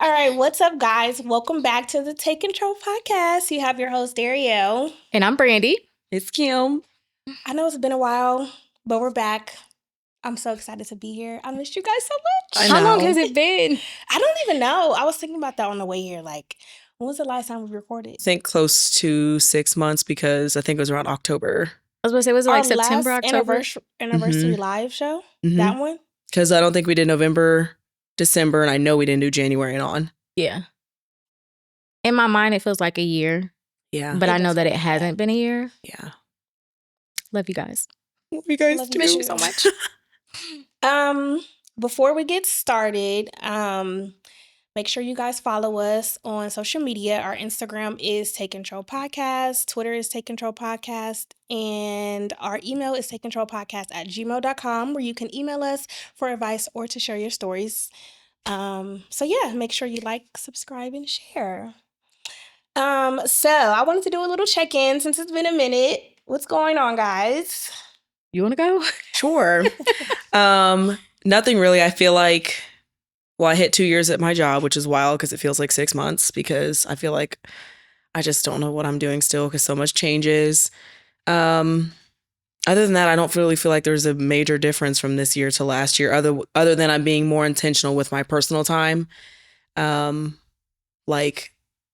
All right, what's up, guys? Welcome back to the Take Control podcast. You have your host, Dario. And I'm Brandy. It's Kim. I know it's been a while, but we're back. I'm so excited to be here. I missed you guys so much. How long has it been? I don't even know. I was thinking about that on the way here. Like, when was the last time we recorded? I think close to 6 months because I think it was around October. I was going to say, was it like Our September, last October? anniversary live show? That one? Because I don't think we did November, December, and I know we didn't do January and on. Yeah. In my mind, it feels like a year. Yeah. But I know that it hasn't been a year. Yeah. Love you guys. Love you guys too. Miss you so much. Before we get started, make sure you guys follow us on social media. Our Instagram is Take Control Podcast. Twitter is Take Control Podcast. And our email is takecontrolpodcast@gmail.com, where you can email us for advice or to share your stories. So yeah, make sure you like, subscribe, and share. So I wanted to do a little check-in since it's been a minute. What's going on, guys? You want to go? Sure. Nothing really. I feel like, well, I hit 2 years at my job, which is wild because it feels like 6 months because I feel like I just don't know what I'm doing still because so much changes. Other than that, I don't really feel like there's a major difference from this year to last year, other than I'm being more intentional with my personal time. Like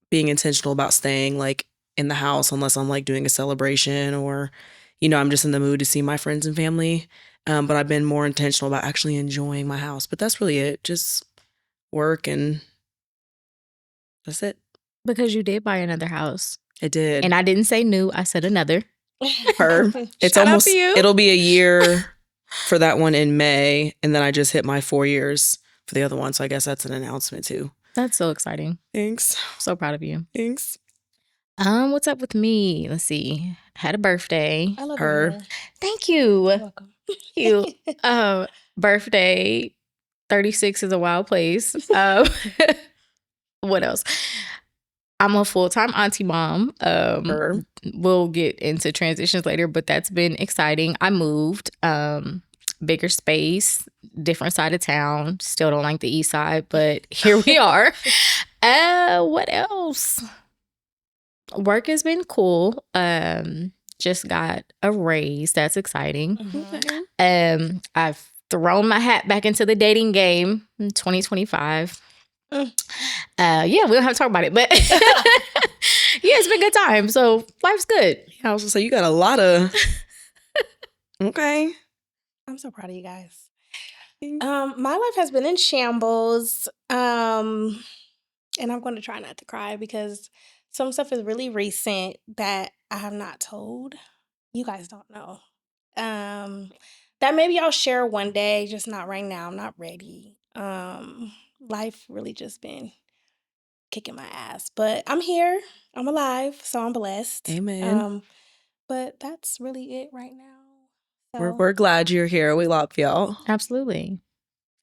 being intentional about staying like in the house unless I'm like doing a celebration or, I'm just in the mood to see my friends and family. But I've been more intentional about actually enjoying my house. But that's really it. Just work and that's it. Because you did buy another house. I did. And I didn't say new. I said another. It's Shout out almost, to you. it'll be a year for that one in May. And then I just hit my 4 years for the other one. So I guess that's an announcement too. That's so exciting. Thanks. So proud of you. Thanks. What's up with me? Let's see. Had a birthday. I love Her. her. Thank you. You're welcome. Thank you. Birthday. 36 is a wild place. What else? I'm a full-time auntie mom. We'll get into transitions later, but that's been exciting. I moved, bigger space, different side of town. Still don't like the east side, but here we are. What else? Work has been cool. Just got a raise. That's exciting. Mm-hmm. I've thrown my hat back into the dating game in 2025. Yeah, we don't have to talk about it, but yeah, it's been a good time. So life's good. Yeah, I was gonna say you got a lot of. Okay. I'm so proud of you guys. My life has been in shambles. And I'm going to try not to cry because some stuff is really recent that I have not told. You guys don't know. That maybe I'll share one day, just not right now. I'm not ready. Life really just been kicking my ass. But I'm here. I'm alive, so I'm blessed. Amen. But that's really it right now. So. We're glad you're here. We love y'all. Absolutely.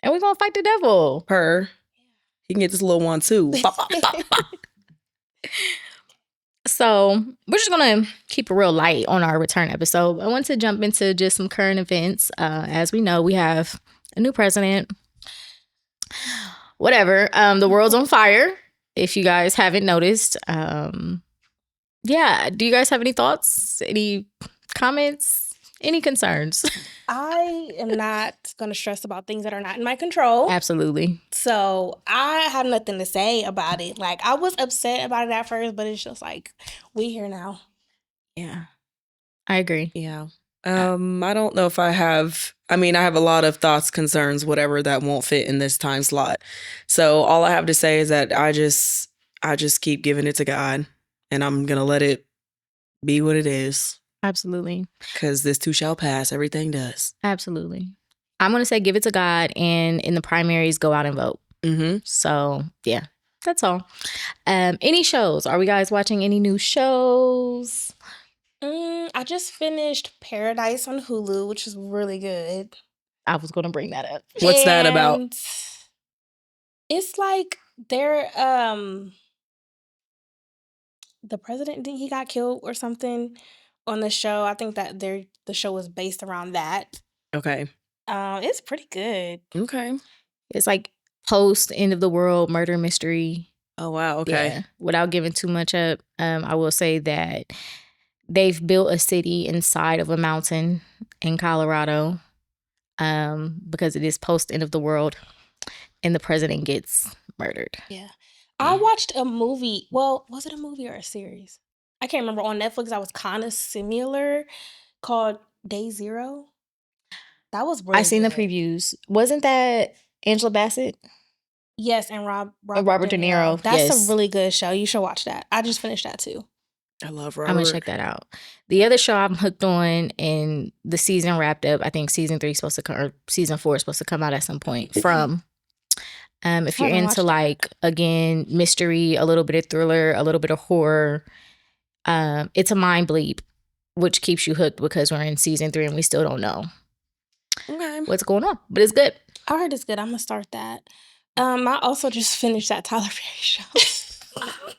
And we're going to fight the devil. He can get this little one too. So we're just going to keep it real light on our return episode. I want to jump into just some current events. As we know, we have a new president. Whatever. The world's on fire. If you guys haven't noticed. Yeah. Do you guys have any thoughts? Any comments? Any concerns? I am not going to stress about things that are not in my control. Absolutely. So I have nothing to say about it. Like, I was upset about it at first, but it's just like, we here now. Yeah. I agree. Yeah. I don't know if I have a lot of thoughts, concerns, whatever that won't fit in this time slot. So all I have to say is that I just keep giving it to God and I'm going to let it be what it is. Absolutely. Because this too shall pass. Everything does. Absolutely. I'm going to say give it to God and in the primaries, go out and vote. Mm-hmm. So, yeah, that's all. Any shows? Are we guys watching any new shows? I just finished Paradise on Hulu, which is really good. I was going to bring that up. What's that about? It's like they're the president, he got killed or something on the show. I think that the show was based around that. Okay. It's pretty good. Okay. It's like post end of the world murder mystery. Oh, wow. Okay. Yeah. Without giving too much up, I will say that they've built a city inside of a mountain in Colorado, because it is post end of the world, and the president gets murdered. Yeah. I watched a movie. Well, was it a movie or a series? I can't remember. On Netflix, I was kind of similar, called Day Zero. That was really I seen the good. previews. Wasn't that Angela Bassett? Yes, and Robert De Niro. That's Yes. a really good show. You should watch that. I just finished that too. I love I'm Robert. gonna check that out. The other show I'm hooked on, and the season wrapped up. I think season 3 is supposed to come, or season 4 is supposed to come out at some point. From, if you're Haven't into watched like, again, mystery, a little bit of thriller, a little bit of horror, it's a mind bleep, which keeps you hooked because we're in season 3 and we still don't know what's going on, but it's good. I heard it's good. I'm gonna start that. I also just finished that Tyler Perry show.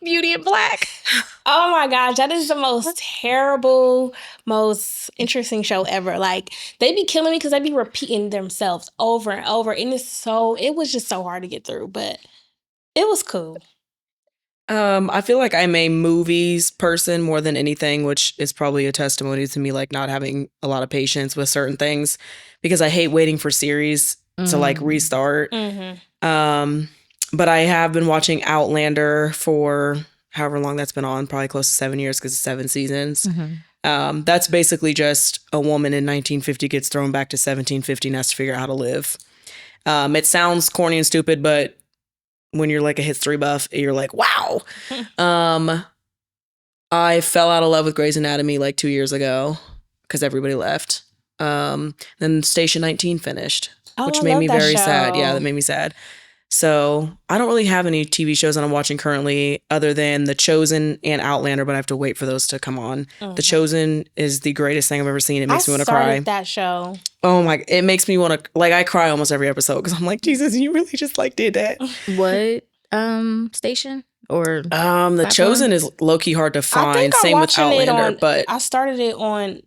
Beauty in Black. Oh my gosh, that is the most terrible, most interesting show ever. Like, they be killing me because they be repeating themselves over and over. And it was just so hard to get through, but it was cool. I feel like I'm a movies person more than anything, which is probably a testimony to me, like, not having a lot of patience with certain things because I hate waiting for series to like restart. But I have been watching Outlander for however long that's been on, probably close to 7 years because it's 7 seasons. That's basically just a woman in 1950 gets thrown back to 1750 and has to figure out how to live. It sounds corny and stupid, but when you're like a history buff, you're like, wow. I fell out of love with Grey's Anatomy like 2 years ago because everybody left. Then Station 19 finished, which made me very sad. Yeah, that made me sad. So I don't really have any TV shows that I'm watching currently other than The Chosen and Outlander, but I have to wait for those to come on. The Chosen is the greatest thing I've ever seen. It makes me want to cry. I started that show. Oh my, it makes me want to, like, I cry almost every episode because I'm like, Jesus, you really just like did that. What station? Or The Chosen is low-key hard to find. I think Same with Outlander, but I started it on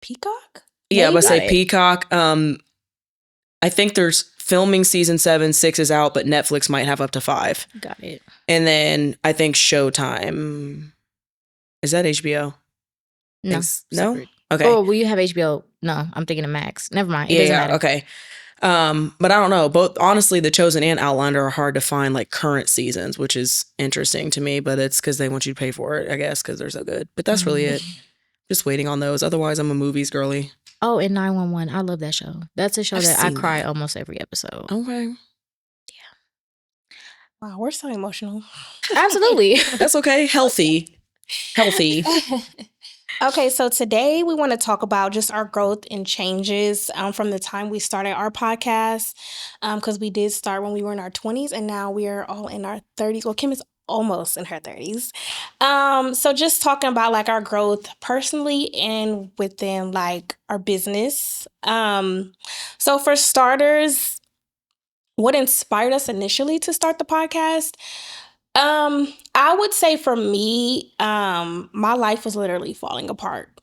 Peacock? Yeah, I'm gonna say Got it. Peacock. I think there's filming season 7, 6 is out, but Netflix might have up to 5. Got it. And then I think Showtime. Is that HBO? No. No? Separate. Okay. Oh, will you have HBO? No, I'm thinking of Max. Never mind. It doesn't matter. Okay. But I don't know. Both, honestly, The Chosen and Outlander are hard to find, like, current seasons, which is interesting to me, but it's because they want you to pay for it, I guess, because they're so good. But that's really it. Just waiting on those. Otherwise, I'm a movies girly. Oh, and 911. I love that show. That's a show that I cry almost every episode. Okay. Yeah. Wow, we're so emotional. Absolutely. That's okay. Healthy. Okay, so today we want to talk about just our growth and changes from the time we started our podcast, because we did start when we were in our 20s and now we are all in our 30s. Well, Kim is almost in her 30s. So just talking about like our growth personally and within like our business. So for starters, what inspired us initially to start the podcast? I would say for me, my life was literally falling apart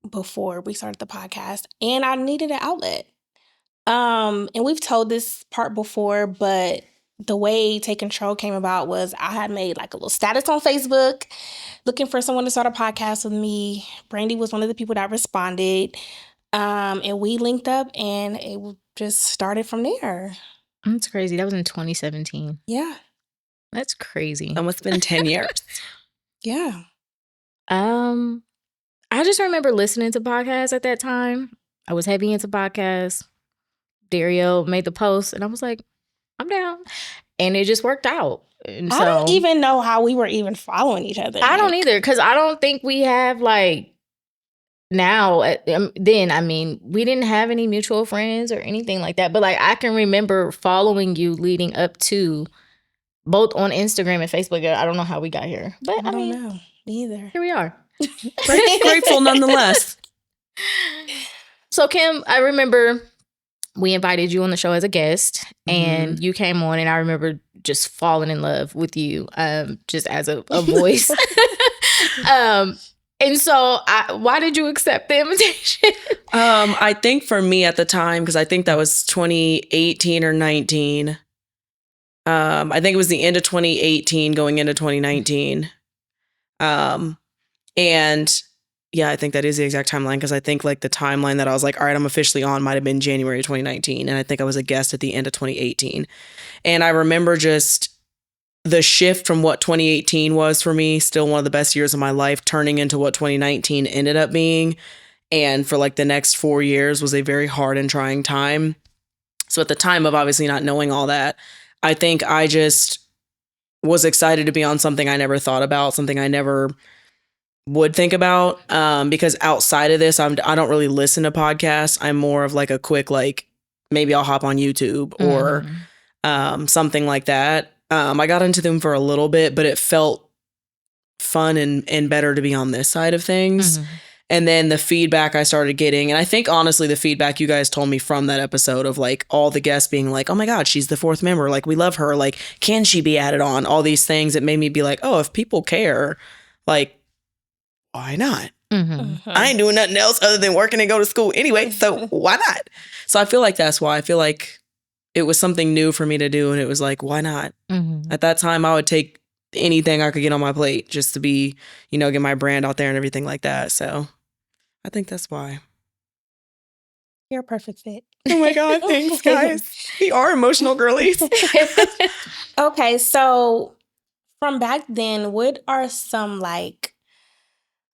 before we started the podcast and I needed an outlet. And we've told this part before, but the way Take Control came about was I had made like a little status on Facebook looking for someone to start a podcast with me. Brandy was one of the people that responded. And we linked up and it just started from there. That's crazy. That was in 2017. Yeah. That's crazy. Almost been 10 years. Yeah. I just remember listening to podcasts at that time. I was heavy into podcasts. Dario made the post and I was like, I'm down. And it just worked out. And I don't even know how we were even following each other. I don't either, because I don't think we have like now. Then, I mean, we didn't have any mutual friends or anything like that. But like I can remember following you leading up to both on Instagram and Facebook. I don't know how we got here. But I don't know. Me either. Here we are. Grateful nonetheless. So Kim, I remember we invited you on the show as a guest and you came on and I remember just falling in love with you just as a voice. And so why did you accept the invitation? I think for me at the time, because I think that was 2018 or 19, I think it was the end of 2018 going into 2019. And yeah, I think that is the exact timeline, because I think like the timeline that I was like, all right, I'm officially on might have been January 2019. And I think I was a guest at the end of 2018. And I remember just the shift from what 2018 was for me, still one of the best years of my life, turning into what 2019 ended up being. And for like the next 4 years was a very hard and trying time. So at the time of obviously not knowing all that, I think I just was excited to be on something I never thought about, something I never would think about. Because outside of this, I don't really listen to podcasts. I'm more of like a quick, like maybe I'll hop on YouTube or something like that. I got into them for a little bit, but it felt fun and better to be on this side of things. And then the feedback I started getting, and I think honestly the feedback you guys told me from that episode of like all the guests being like, oh my God, she's the 4th member. Like, we love her. Like, can she be added on? All these things, it made me be like, oh, if people care, like, why not? I ain't doing nothing else other than working and go to school anyway. So why not? So I feel like that's why. I feel like it was something new for me to do. And it was like, why not? At that time, I would take anything I could get on my plate just to be, get my brand out there and everything like that. So I think that's why. You're a perfect fit. Oh my God, thanks, guys. We are emotional girlies. Okay, so from back then, what are some like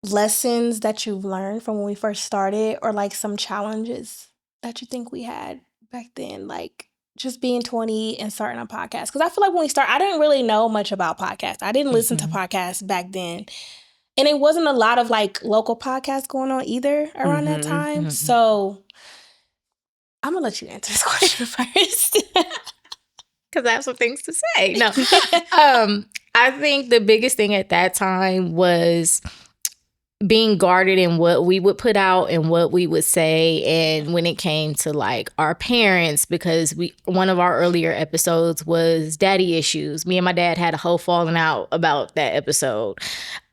lessons that you've learned from when we first started, or like some challenges that you think we had back then, like just being 20 and starting a podcast? Because I feel like when we started, I didn't really know much about podcasts. I didn't listen to podcasts back then. And it wasn't a lot of like local podcasts going on either around that time. So I'm going to let you answer this question first. Because I have some things to say. No. I think the biggest thing at that time was being guarded in what we would put out and what we would say. And when it came to like our parents, because one of our earlier episodes was daddy issues. Me and my dad had a whole falling out about that episode.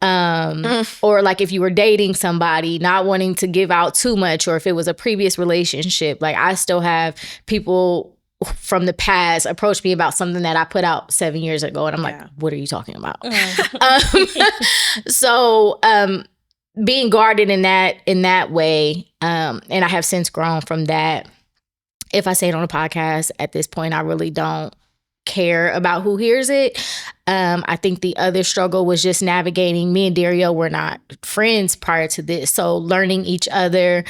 Or like if you were dating somebody, not wanting to give out too much, or if it was a previous relationship. Like, I still have people from the past approach me about something that I put out 7 years ago. And I'm like, what are you talking about? So being guarded in that way. And I have since grown from that. If I say it on a podcast at this point, I really don't care about who hears it. I think the other struggle was just navigating. Me and Dario were not friends prior to this. So learning each other,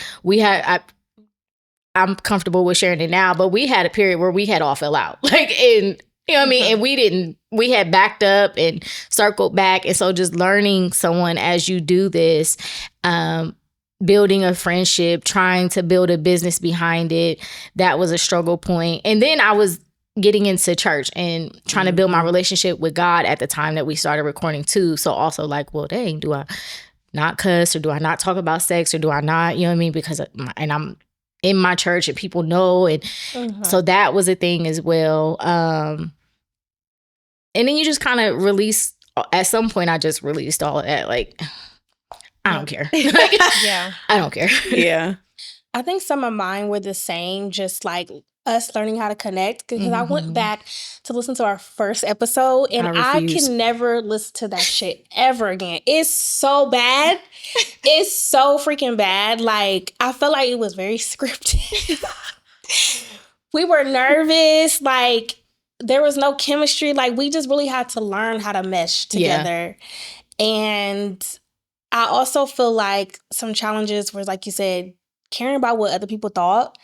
I'm comfortable with sharing it now, but we had a period where we had all fell out. Like, and you know what I mean? And we had backed up and circled back. And so just learning someone as you do this, building a friendship, trying to build a business behind it, that was a struggle point. And then I was getting into church and trying to build my relationship with God at the time that we started recording too. So also like, well, dang, do I not cuss, or do I not talk about sex, or do I not, you know what I mean? Because, and I'm in my church and people know. And so that was a thing as well. And then you just kind of release, at some point I just released all of that. Like, I don't care. I don't care. Yeah. I think some of mine were the same, just like us learning how to connect. Because I went back to listen to our first episode, and I can never listen to that shit ever again. It's so bad. It's so freaking bad. Like, I felt like it was very scripted. We were nervous. Like, there was no chemistry. Like, we just really had to learn how to mesh together. And I also feel like some challenges were, like you said, caring about what other people thought,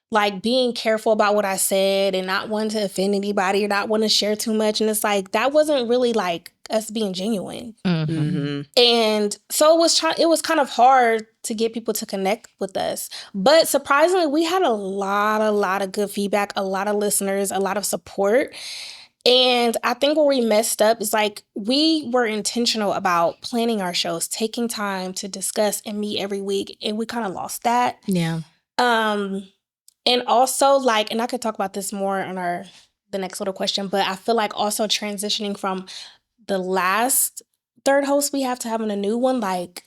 like being careful about what I said and not wanting to offend anybody or not wanting to share too much. And it's like, that wasn't really like us being genuine. And so it was kind of hard to get people to connect with us. But surprisingly, we had a lot of good feedback, a lot of listeners, a lot of support. And I think where we messed up is like, we were intentional about planning our shows, taking time to discuss and meet every week. And we kind of lost that. Yeah. And also like, and I could talk about this more on the next little question, but I feel like also transitioning from the last third host we have to having a new one, like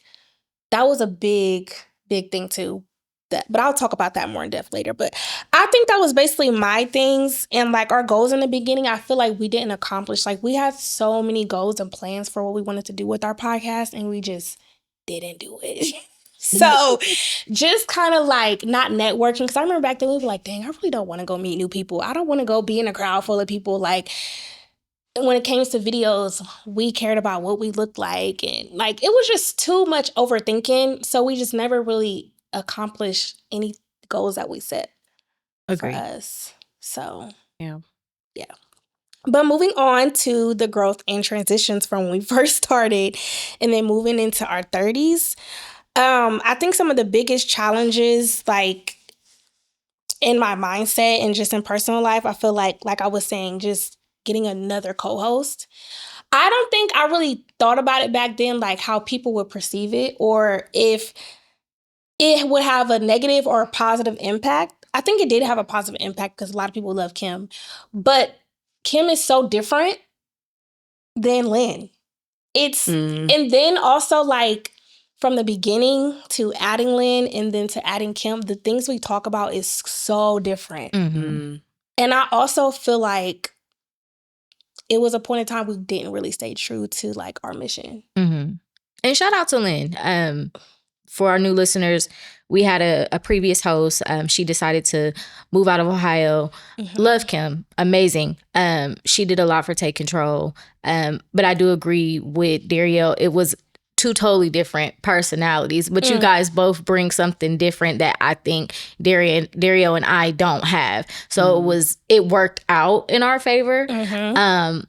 that was a big thing too. that, but I'll talk about that more in depth later. But I think that was basically my things and like our goals in the beginning. I feel like we didn't accomplish, like we had so many goals and plans for what we wanted to do with our podcast and we just didn't do it. So just kind of like not networking. Cause I remember back then we were like, dang, I really don't want to go meet new people. I don't want to go be in a crowd full of people. Like when it came to videos, we cared about what we looked like. And like, it was just too much overthinking. So we just never really accomplished any goals that we set for us. So, yeah. But moving on to the growth and transitions from when we first started and then moving into our 30s. I think some of the biggest challenges, like in my mindset and just in personal life, I feel like I was saying, just getting another co-host. I don't think I really thought about it back then, like how people would perceive it or if it would have a negative or a positive impact. I think it did have a positive impact because a lot of people love Kim. But Kim is so different than Lynn. And then also like from the beginning to adding Lynn and then to adding Kim, the things we talk about is so different. And I also feel like it was a point in time we didn't really stay true to like our mission. And shout out to Lynn. For our new listeners, we had a previous host. She decided to move out of Ohio. Love Kim. Amazing. She did a lot for Take Control. But I do agree with Dario. It was two totally different personalities. But you guys both bring something different that I think Dario and I don't have. So it worked out in our favor. And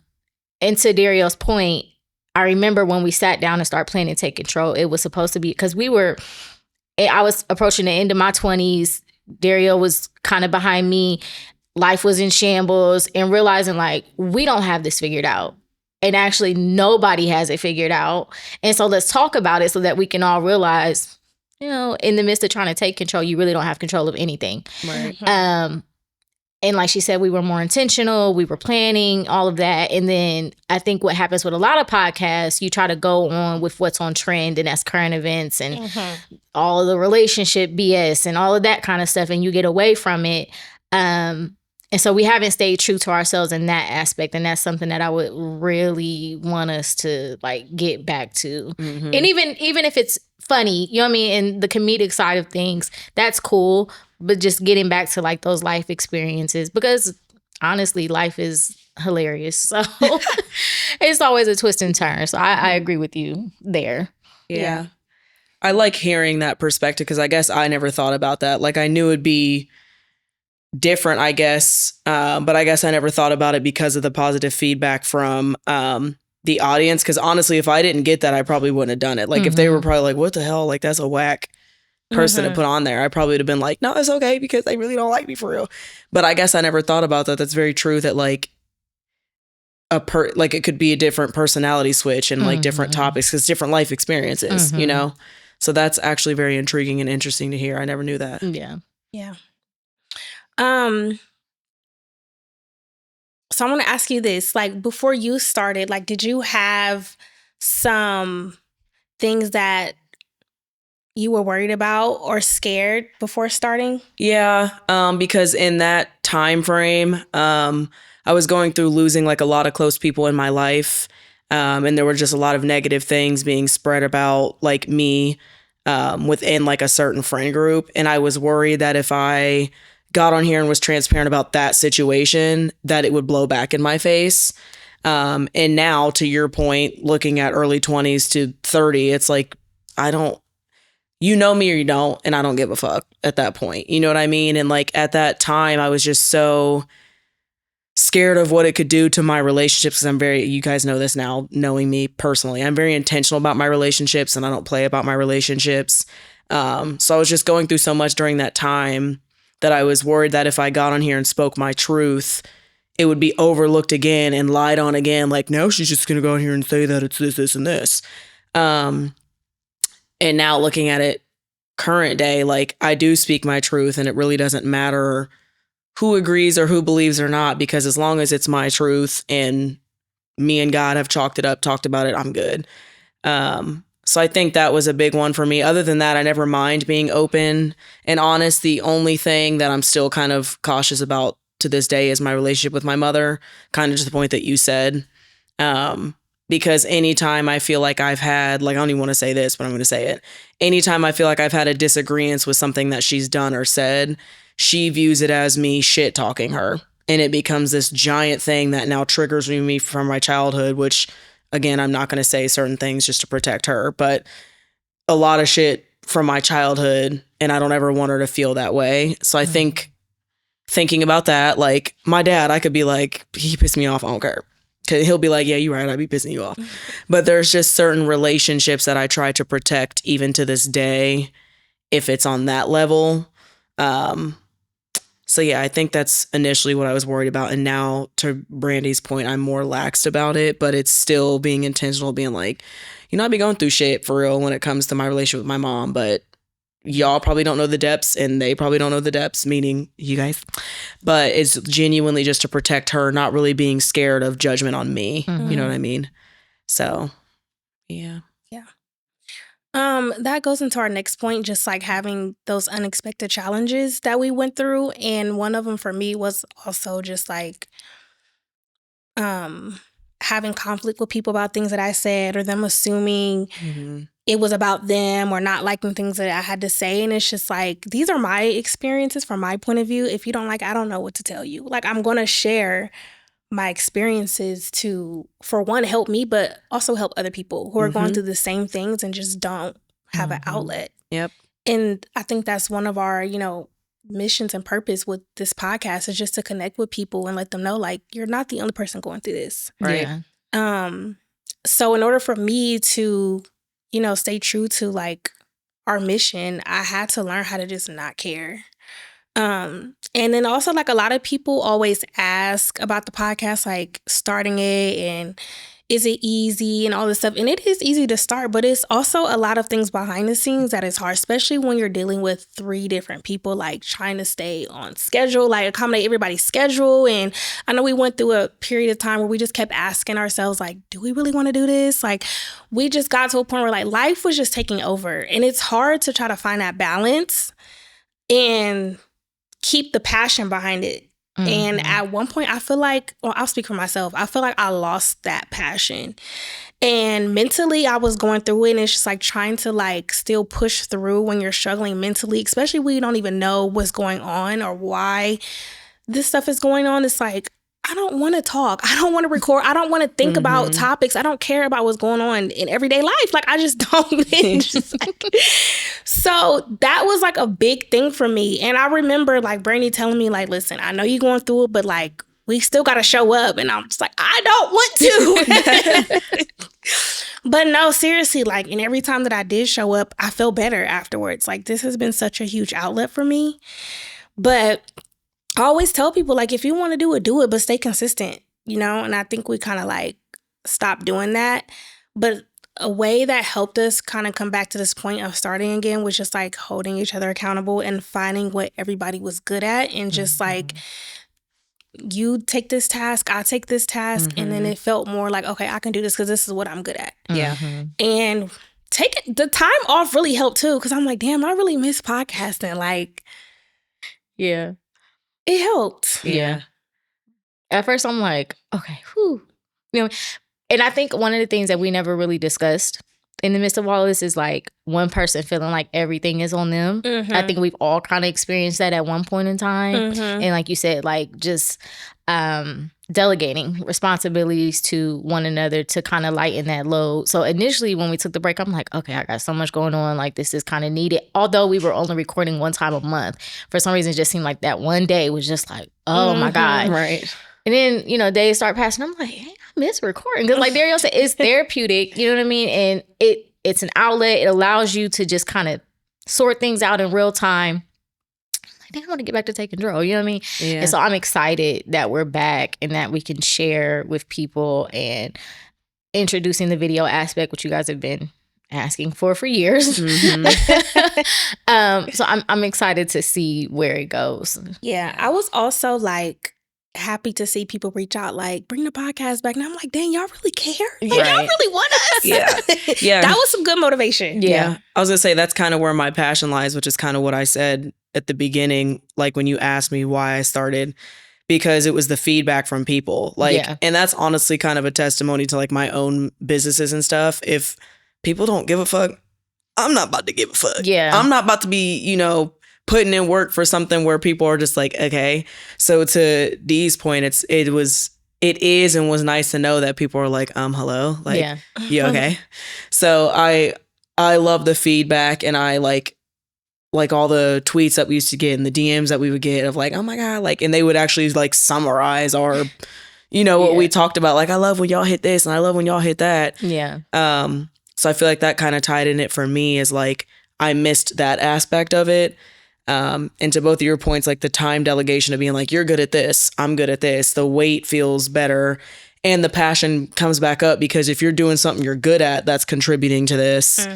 to Dario's point, I remember when we sat down and started planning Take Control, it was supposed to be, because I was approaching the end of my 20s. Dario was kind of behind me. Life was in shambles and realizing like, we don't have this figured out. And actually nobody has it figured out. And so let's talk about it so that we can all realize, in the midst of trying to take control, you really don't have control of anything. Right. And like she said, we were more intentional. We were planning all of that. And then I think what happens with a lot of podcasts, you try to go on with what's on trend, and that's current events and all of the relationship BS and all of that kind of stuff. And you get away from it. And so we haven't stayed true to ourselves in that aspect. And that's something that I would really want us to like get back to. And even if it's funny, you know what I mean? And the comedic side of things, that's cool. But just getting back to like those life experiences, because honestly, life is hilarious. So it's always a twist and turn. So I agree with you there. Yeah. I like hearing that perspective because I guess I never thought about that. Like I knew it'd be different, I guess. But I guess I never thought about it because of the positive feedback from the audience. Because honestly, if I didn't get that, I probably wouldn't have done it. Like if they were probably like, what the hell? Like that's a whack person to put on there, I probably would have been like, no, it's okay because they really don't like me for real. But I guess I never thought about that. That's very true that like like it could be a different personality switch and like different topics because different life experiences, So that's actually very intriguing and interesting to hear. I never knew that. Yeah. So I want to ask you this, like before you started, like did you have some things that you were worried about or scared before starting? Yeah, because in that time frame, I was going through losing like a lot of close people in my life. And there were just a lot of negative things being spread about like me within like a certain friend group. And I was worried that if I got on here and was transparent about that situation, that it would blow back in my face. And now to your point, looking at early 20s to 30, it's like, you know me or you don't, and I don't give a fuck at that point. You know what I mean? And like at that time, I was just so scared of what it could do to my relationships because you guys know this now, knowing me personally, I'm very intentional about my relationships and I don't play about my relationships. So I was just going through so much during that time that I was worried that if I got on here and spoke my truth, it would be overlooked again and lied on again. Like, no, she's just going to go on here and say that it's this, this, and this. And now looking at it current day, like I do speak my truth and it really doesn't matter who agrees or who believes or not, because as long as it's my truth and me and God have chalked it up, talked about it, I'm good. So I think that was a big one for me. Other than that, I never mind being open and honest. The only thing that I'm still kind of cautious about to this day is my relationship with my mother, kind of to the point that you said. Because anytime I feel like I've had, like, I don't even want to say this, but I'm going to say it. Anytime I feel like I've had a disagreement with something that she's done or said, she views it as me shit talking her. And it becomes this giant thing that now triggers me from my childhood, which, again, I'm not going to say certain things just to protect her, but a lot of shit from my childhood, and I don't ever want her to feel that way. So I think thinking about that, like my dad, I could be like, he pissed me off, I don't care. Cause he'll be like, yeah, you're right, I'd be pissing you off. But there's just certain relationships that I try to protect even to this day, if it's on that level. So yeah, I think that's initially what I was worried about. And now, to Brandy's point, I'm more laxed about it, but it's still being intentional, being like, I be going through shit for real when it comes to my relationship with my mom, but y'all probably don't know the depths and they probably don't know the depths, meaning you guys. But it's genuinely just to protect her, not really being scared of judgment on me. You know what I mean? So, yeah. Yeah. That goes into our next point, just like having those unexpected challenges that we went through. And one of them for me was also just like having conflict with people about things that I said, or them assuming it was about them, or not liking things that I had to say. And it's just like, these are my experiences from my point of view. If you don't like, I don't know what to tell you. Like, I'm going to share my experiences to, for one, help me, but also help other people who are going through the same things and just don't have an outlet. Yep. And I think that's one of our, missions and purpose with this podcast, is just to connect with people and let them know, like, you're not the only person going through this. Right. Yeah. So in order for me to, stay true to like our mission, I had to learn how to just not care. And then also, like, a lot of people always ask about the podcast, like starting it, and is it easy and all this stuff. And it is easy to start, but it's also a lot of things behind the scenes that is hard, especially when you're dealing with 3 different people, like trying to stay on schedule, like accommodate everybody's schedule. And I know we went through a period of time where we just kept asking ourselves, like, do we really want to do this? Like, we just got to a point where like life was just taking over, and it's hard to try to find that balance and keep the passion behind it. And at one point, I feel like, well, I'll speak for myself, I feel like I lost that passion. And mentally, I was going through it, and it's just like trying to like still push through when you're struggling mentally, especially when you don't even know what's going on or why this stuff is going on. It's like, I don't want to talk. I don't want to record. I don't want to think about topics. I don't care about what's going on in everyday life. Like, I just don't. So that was like a big thing for me. And I remember like Brandy telling me, like, listen, I know you're going through it, but like, we still got to show up. And I'm just like, I don't want to. But no, seriously, like, and every time that I did show up, I felt better afterwards. Like, this has been such a huge outlet for me. But I always tell people, like, if you want to do it, but stay consistent, And I think we kind of like stopped doing that. But a way that helped us kind of come back to this point of starting again was just like holding each other accountable and finding what everybody was good at, and just like, you take this task, I take this task, and then it felt more like, okay, I can do this because this is what I'm good at. Yeah. And taking the time off really helped too, because I'm like, damn, I really miss podcasting. Like, Yeah. it helped. Yeah. At first, I'm like, okay, whew. And I think one of the things that we never really discussed in the midst of all this is like one person feeling like everything is on them. I think we've all kind of experienced that at one point in time. And like you said, like just delegating responsibilities to one another to kind of lighten that load. So initially when we took the break, I'm like, okay, I got so much going on. Like, this is kind of needed. Although we were only recording one time a month, for some reason it just seemed like that one day was just like, oh my God. Right. And then, days start passing. I'm like, hey, I miss recording. Because like Daryl said, it's therapeutic. You know what I mean? And it's an outlet. It allows you to just kind of sort things out in real time. I think I want to get back to taking control. You know what I mean? Yeah. And so I'm excited that we're back and that we can share with people and introducing the video aspect, which you guys have been asking for years. So I'm excited to see where it goes. Yeah. I was also like, happy to see people reach out like, bring the podcast back. And I'm like, dang, y'all really care? Like, Right. y'all really want us? Yeah. That was some good motivation. Yeah. I was going to say that's kind of where my passion lies, which is kind of what I said at the beginning, like when you asked me why I started, because it was the feedback from people. Like, Yeah. and that's honestly kind of a testimony to like my own businesses and stuff. If people don't give a fuck, I'm not about to give a fuck. Yeah. I'm not about to be, you know, putting in work for something where people are just like, okay. So to Dee's point, it is and was nice to know that people are like, hello, like, Yeah. you okay? So I love the feedback, and I like all the tweets that we used to get and the DMs that we would get of like, oh my God, like, and they would actually like summarize our, you know, what we talked about. Like, I love when y'all hit this and I love when y'all hit that. Yeah. So I feel like that kind of tied in it for me is like, I missed that aspect of it. And to both of your points, like the time delegation of being like, you're good at this, I'm good at this. The weight feels better. And the passion comes back up because if you're doing something you're good at, that's contributing to this,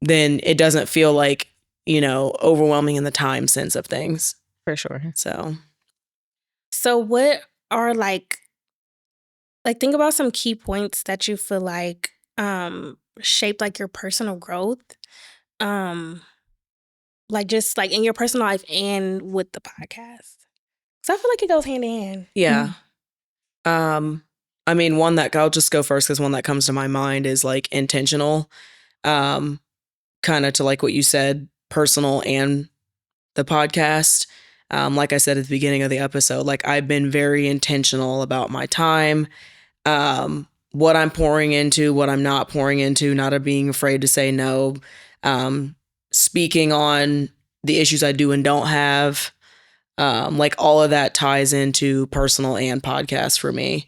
then it doesn't feel like, you know, overwhelming in the time sense of things. For sure. So what are like think about some key points that you feel like shaped like your personal growth, like just like in your personal life and with the podcast. So I feel like it goes hand in hand. Yeah. I mean, I'll just go first because one that comes to my mind is like intentional, kind of to like what you said, personal and the podcast. Like I said at the beginning of the episode, like I've been very intentional about my time, what I'm pouring into, what I'm not pouring into, not being afraid to say no, speaking on the issues I do and don't have. Like all of that ties into personal and podcast for me.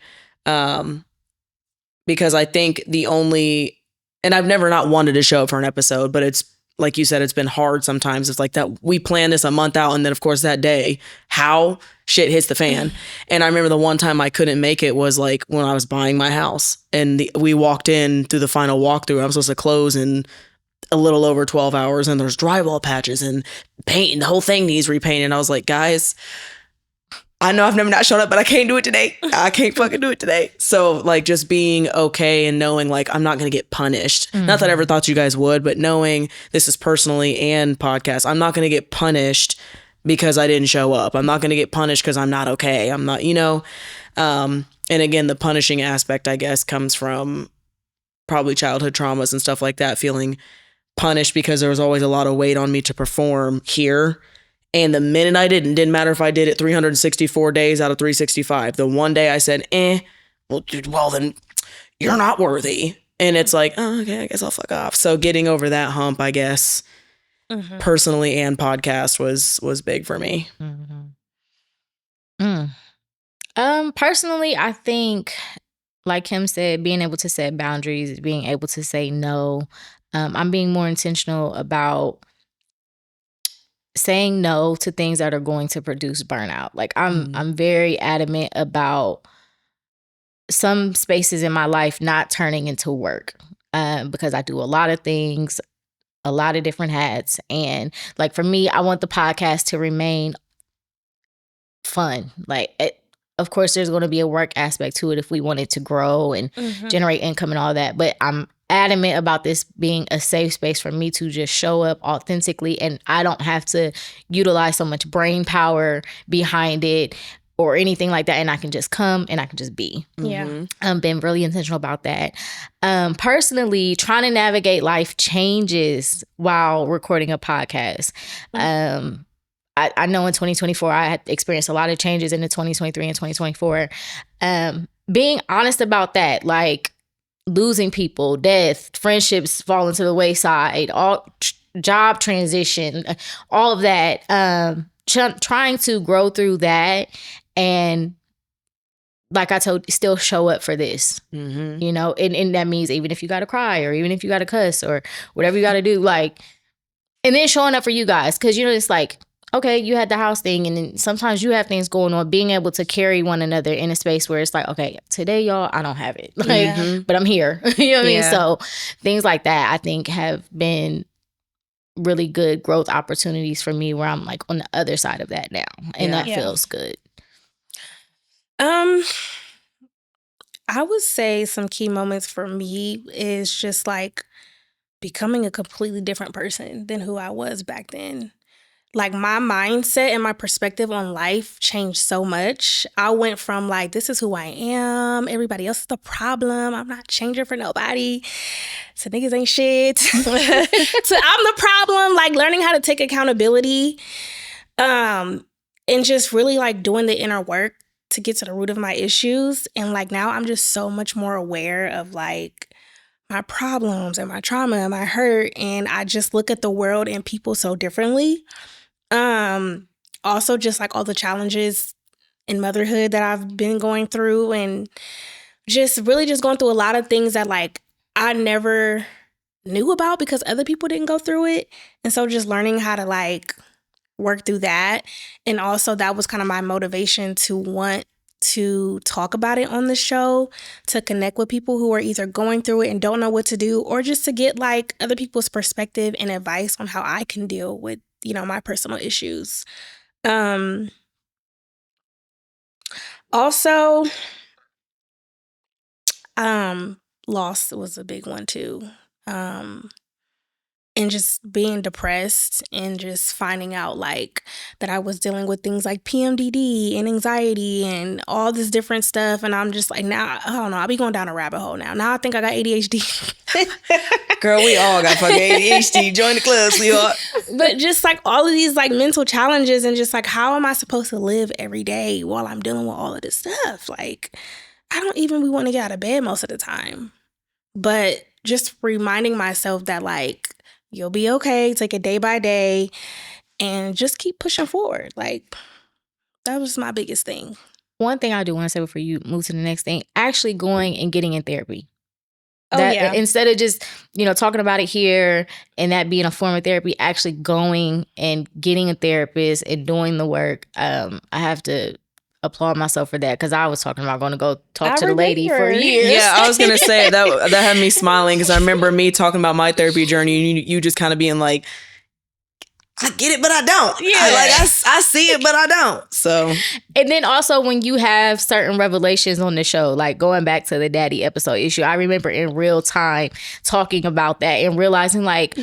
Because I think and I've never not wanted to show up for an episode, but it's like you said, it's been hard sometimes. It's like that we plan this a month out, and then of course that day, how shit hits the fan. And I remember the one time I couldn't make it was like when I was buying my house, and we walked in through the final walkthrough. I'm supposed to close in a little over 12 hours, and there's drywall patches and paint, and the whole thing needs repainted. And I was like, guys, I know I've never not shown up, but I can't do it today. I can't fucking do it today. So like just being okay and knowing like I'm not going to get punished. Not that I ever thought you guys would, but knowing this is personally and podcast, I'm not going to get punished because I didn't show up. I'm not going to get punished because I'm not okay. I'm not, you know. And again, the punishing aspect, I guess, comes from probably childhood traumas and stuff like that, feeling punished because there was always a lot of weight on me to perform here. And the minute I didn't matter if I did it 364 days out of 365. The one day I said, well, then you're not worthy. And it's like, oh, okay, I guess I'll fuck off. So getting over that hump, I guess, personally and podcast was big for me. Personally, I think, like Kim said, being able to set boundaries, being able to say no. I'm being more intentional about saying no to things that are going to produce burnout. Like I'm very adamant about some spaces in my life not turning into work, because I do a lot of things, a lot of different hats. And like for me, I want the podcast to remain fun. Like of course, there's going to be a work aspect to it if we want it to grow and generate income and all that. But I'm adamant about this being a safe space for me to just show up authentically, and I don't have to utilize so much brain power behind it or anything like that, and I can just come and I can just be. I've been really intentional about that. Personally, trying to navigate life changes while recording a podcast. I know in 2024 I had experienced a lot of changes into 2023 and 2024. Being honest about that, like losing people, death, friendships falling to the wayside, all job transition, all of that. Trying to grow through that, and like I told, still show up for this, you know, and that means even if you got to cry or even if you got to cuss or whatever you got to do, like, and then showing up for you guys. Cause you know, it's like, okay, you had the house thing, and then sometimes you have things going on, being able to carry one another in a space where it's like, okay, today, y'all, I don't have it. Like, but I'm here. You know what I mean? So things like that, I think, have been really good growth opportunities for me where I'm like on the other side of that now. And that feels good. Um, I would say some key moments for me is just like becoming a completely different person than who I was back then. Like my mindset and my perspective on life changed so much. I went from like, this is who I am. Everybody else is the problem. I'm not changing for nobody. So niggas ain't shit. So I'm the problem. Like learning how to take accountability. And just really like doing the inner work to get to the root of my issues. And like now I'm just so much more aware of like my problems and my trauma and my hurt. And I just look at the world and people so differently. Also just like all the challenges in motherhood that I've been going through and just really just going through a lot of things that like I never knew about because other people didn't go through it. And so just learning how to like work through that. And also that was kind of my motivation to want to talk about it on the show, to connect with people who are either going through it and don't know what to do, or just to get like other people's perspective and advice on how I can deal with, you know, my personal issues. Also, loss was a big one too. And just being depressed and just finding out like that I was dealing with things like PMDD and anxiety and all this different stuff. And I'm just like, now, I don't know, I'll be going down a rabbit hole now. Now I think I got ADHD. Girl, we all got fucking ADHD. Join the club, sweetheart. But just like all of these like mental challenges and just like, how am I supposed to live every day while I'm dealing with all of this stuff? Like, I don't even want to get out of bed most of the time. But just reminding myself that like, you'll be okay. Take it day by day and just keep pushing forward. Like, that was my biggest thing. One thing I do want to say before you move to the next thing, actually going and getting in therapy. Yeah. Instead of just, you know, talking about it here and that being a form of therapy, actually going and getting a therapist and doing the work. I have to applaud myself for that because I was talking about going to go talk to the lady for years. Yeah, I was gonna say that had me smiling because I remember me talking about my therapy journey and you just kind of being like, I get it, but I don't. Yeah. I see it, but I don't. So, and then also when you have certain revelations on the show, like going back to the daddy episode issue, I remember in real time talking about that and realizing like,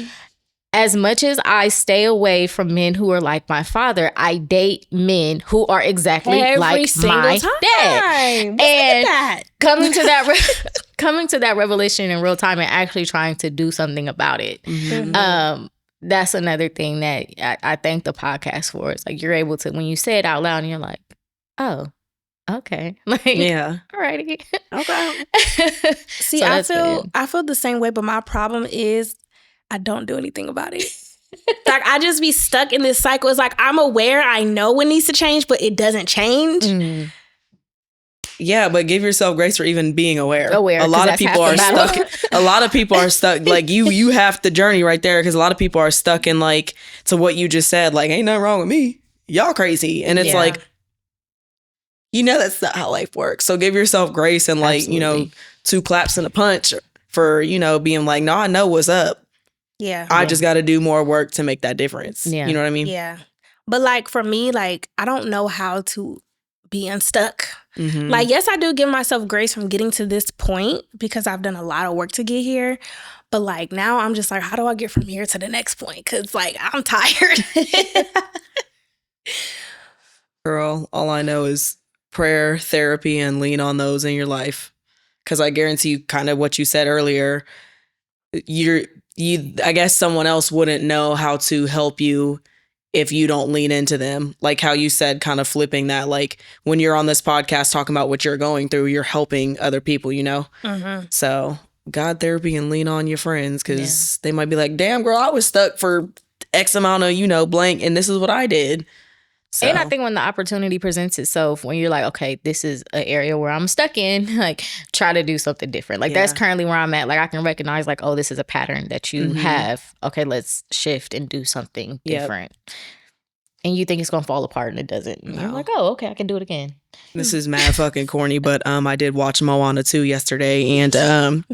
as much as I stay away from men who are like my father, I date men who are exactly like my dad. And coming to that revelation in real time and actually trying to do something about it. Mm-hmm. That's another thing that I thank the podcast for. It's like you're able to, when you say it out loud and you're like, oh, okay. Like, yeah. Alrighty. Okay. See, so I feel the same way, but my problem is I don't do anything about it. Like I just be stuck in this cycle. It's like I'm aware, I know what needs to change, but it doesn't change. Mm. Yeah, but give yourself grace for even being aware. A lot of people are stuck. A lot of people are stuck. Like you have the journey right there because a lot of people are stuck in like to what you just said. Like ain't nothing wrong with me. Y'all crazy, and it's like, you know, that's not how life works. So give yourself grace and like you know 2 claps and a punch for you know being like, no, I know what's up. Yeah. I just got to do more work to make that difference. Yeah. You know what I mean? Yeah. But like for me, like I don't know how to be unstuck. Mm-hmm. Like, yes, I do give myself grace from getting to this point because I've done a lot of work to get here. But like now I'm just like, how do I get from here to the next point? Because like I'm tired. Girl, all I know is prayer, therapy, and lean on those in your life. Because I guarantee you kind of what you said earlier, I guess someone else wouldn't know how to help you if you don't lean into them. Like how you said, kind of flipping that, like when you're on this podcast talking about what you're going through, you're helping other people, you know? Mm-hmm. So God therapy and lean on your friends because they might be like, damn, girl, I was stuck for X amount of, you know, blank, and this is what I did. So. And I think when the opportunity presents itself, when you're like, okay, this is an area where I'm stuck in, like try to do something different. Like that's currently where I'm at. Like I can recognize like, oh, this is a pattern that you have. Okay, let's shift and do something different. And you think it's going to fall apart and it doesn't. And you're like, oh, okay, I can do it again. This is mad fucking corny, but I did watch Moana 2 yesterday, and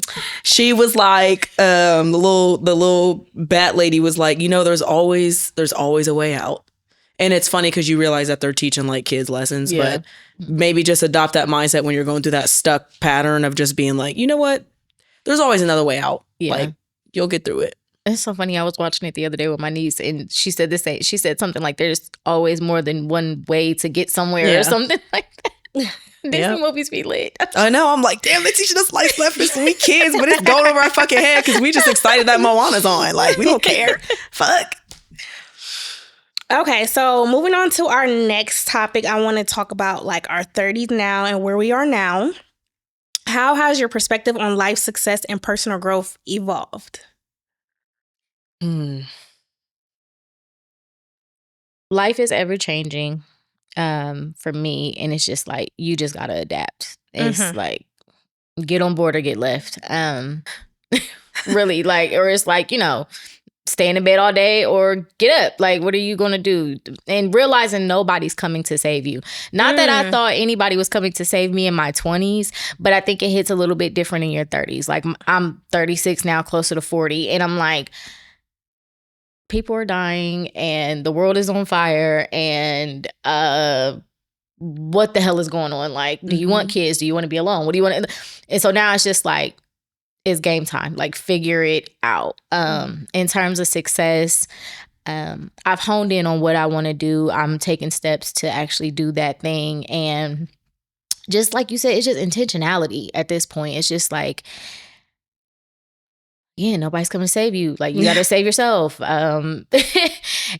she was like, the little bat lady was like, you know, there's always a way out. And it's funny because you realize that they're teaching like kids lessons, Yeah. but maybe just adopt that mindset when you're going through that stuck pattern of just being like, you know what? There's always another way out. Yeah. Like, you'll get through it. It's so funny. I was watching it the other day with my niece, and she said she said something like, "There's always more than one way to get somewhere," or something like that. Disney movies be lit. I know. I'm like, damn, they teaching us life lessons when we kids, but it's going over our fucking head because we just excited that Moana's on. Like, we don't care. Fuck. Okay, so moving on to our next topic, I want to talk about like our 30s now and where we are now. How has your perspective on life success and personal growth evolved? Life is ever changing for me, and it's just like you just gotta adapt. It's like get on board or get left. Really, like, or it's like, you know, stay in the bed all day or get up. Like, what are you gonna do? And realizing nobody's coming to save you. Not that I thought anybody was coming to save me in my 20s, but I think it hits a little bit different in your 30s. Like, I'm 36 now, closer to 40, and I'm like, people are dying and the world is on fire, and what the hell is going on? Like, do you want kids? Do you want to be alone? What do you want? And so now it's just like, it's game time. Like, figure it out. In terms of success, I've honed in on what I want to do. I'm taking steps to actually do that thing. And just like you said, it's just intentionality at this point. It's just like, yeah, nobody's coming to save you. Like, you got to save yourself. And